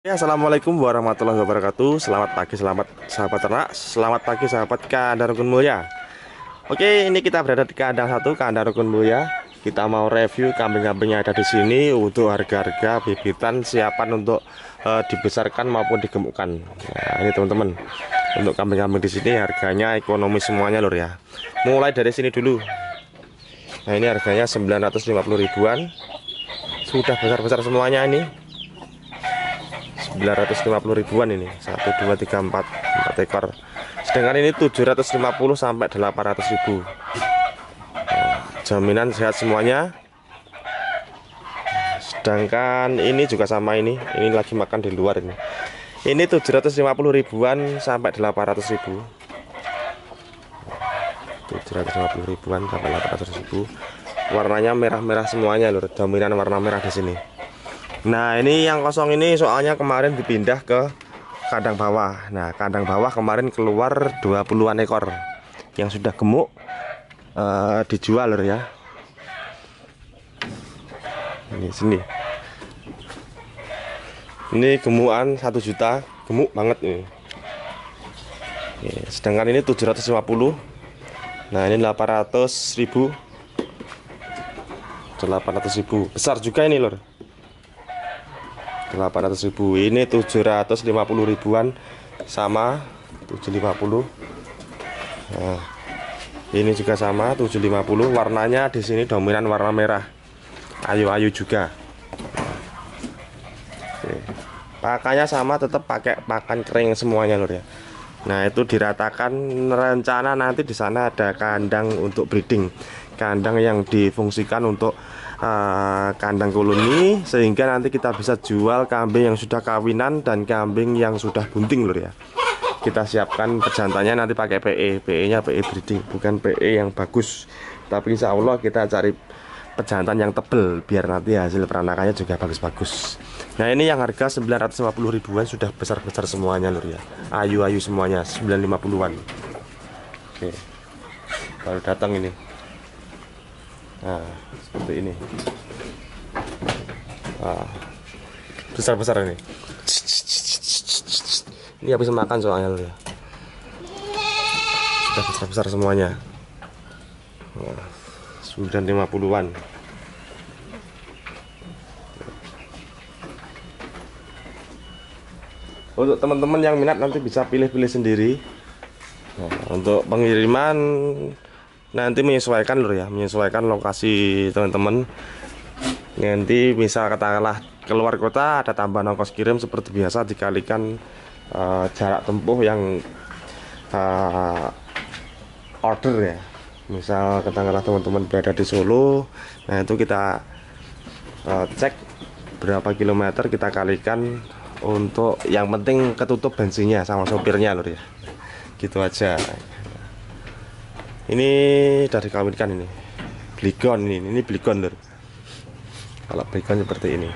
Ya, assalamualaikum warahmatullahi wabarakatuh. Selamat pagi, selamat sahabat ternak. Selamat pagi, sahabat kandang rukun mulia. Oke, ini kita berada di kandang satu, kandang rukun mulia. Kita mau review kambing-kambing yang ada di sini untuk harga-harga bibitan siapan untuk dibesarkan maupun digemukkan. Nah, ini teman-teman, untuk kambing-kambing di sini harganya ekonomis semuanya lur ya. Mulai dari sini dulu. Nah, ini harganya 950 ribuan. Sudah besar-besar semuanya ini. 950 ribuan ini 1 2 3 4 ekor, sedangkan ini 750 sampai 800 ribu. Jaminan sehat semuanya. Sedangkan ini juga sama, ini lagi makan di luar ini 750 ribuan sampai 800 ribu. 750 ribuan sampai 800 ribu. Warnanya merah-merah semuanya lur, dominan warna merah di sini. Nah, ini yang kosong ini soalnya kemarin dipindah ke kandang bawah. Nah, kandang bawah kemarin keluar 20-an ekor yang sudah gemuk, dijual lur ya. Ini sini. Ini gemukan 1 juta, gemuk banget ini. Sedangkan ini 750. Nah, ini 800 ribu. 800 ribu. Besar juga ini lur. 800 ribu. Ini 750 ribuan sama 750. Nah, ini juga sama 750. Warnanya di sini dominan warna merah. Ayu-ayu juga. Oke. Pakannya sama, tetap pakai pakan kering semuanya lur ya. Nah, itu diratakan. Rencana nanti di sana ada kandang untuk breeding. Kandang yang difungsikan untuk kandang koloni, sehingga nanti kita bisa jual kambing yang sudah kawinan dan kambing yang sudah bunting lur ya. Kita siapkan pejantannya nanti pakai PE nya PE breeding, bukan PE yang bagus, tapi insya Allah kita cari pejantan yang tebel biar nanti hasil peranakannya juga bagus-bagus. Nah, ini yang harga 950 ribuan sudah besar-besar semuanya lur ya. Ayu-ayu semuanya 950-an. Oke. Baru datang ini. Nah, seperti ini. Nah, besar-besar ini. Ini habis makan soalnya loh ya. Sudah besar-besar semuanya. Nah, 950-an. Untuk teman-teman yang minat nanti bisa pilih-pilih sendiri. Nah, untuk pengiriman nanti menyesuaikan lur ya, menyesuaikan lokasi teman-teman. Nanti bisa katakanlah keluar kota ada tambahan ongkos kirim seperti biasa, dikalikan jarak tempuh yang order ya. Misal katakanlah teman-teman berada di Solo, nah itu kita cek berapa kilometer, kita kalikan. Untuk yang penting ketutup bensinnya sama sopirnya lur ya, gitu aja. Ini dari dikawinkan ini Bligon, ini Bligon lur. Kalau Bligon seperti ini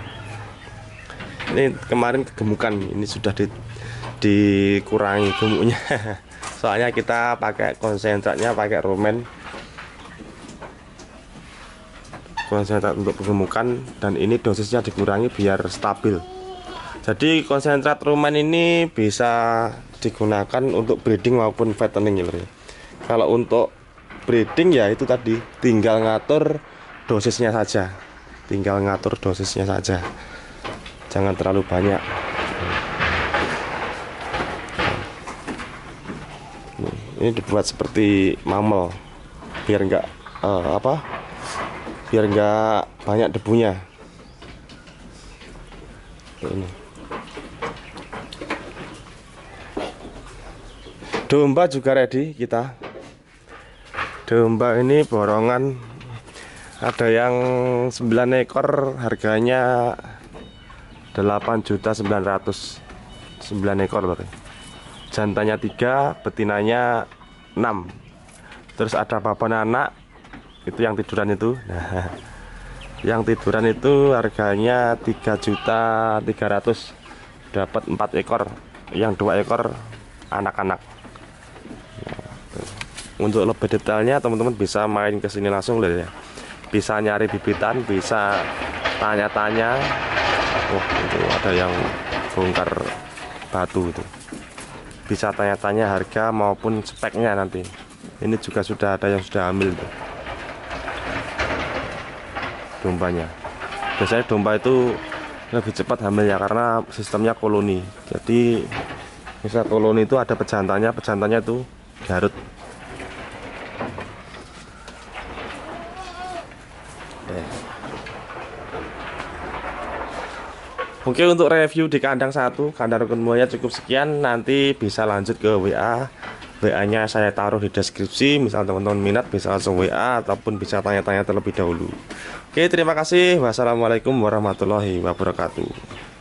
kemarin kegemukan, ini sudah dikurangi gemuknya. Soalnya kita pakai konsentratnya, pakai romen konsentrat untuk kegemukan, dan ini dosisnya dikurangi biar stabil. Jadi konsentrat romen ini bisa digunakan untuk breeding maupun fattening ya lur. Kalau untuk breeding ya itu tadi, tinggal ngatur dosisnya saja. Jangan terlalu banyak. Ini dibuat seperti mamel biar enggak biar enggak banyak debunya. Ini domba juga ready kita. Domba ini borongan ada yang 9 ekor, harganya 8.900.000. 9 ekor loh. Jantannya 3, betinanya 6. Terus ada papan anak itu yang tiduran itu. Nah, yang tiduran itu harganya 3.300.000. Dapat 4 ekor, yang 2 ekor anak-anak. Untuk lebih detailnya teman-teman bisa main ke sini langsung loh ya. Bisa nyari bibitan, bisa tanya-tanya. Oh, itu ada yang bongkar batu itu. Bisa tanya-tanya harga maupun speknya nanti. Ini juga sudah ada yang sudah hamil tuh, dombanya. Biasanya domba itu lebih cepat hamilnya karena sistemnya koloni. Jadi misal koloni itu ada pejantannya tuh Garut. Oke, untuk review di kandang satu, kandang rukun buaya cukup sekian. Nanti bisa lanjut ke WA. WA-nya saya taruh di deskripsi. Misal teman-teman minat bisa langsung WA ataupun bisa tanya-tanya terlebih dahulu. Oke, terima kasih. Wassalamualaikum warahmatullahi wabarakatuh.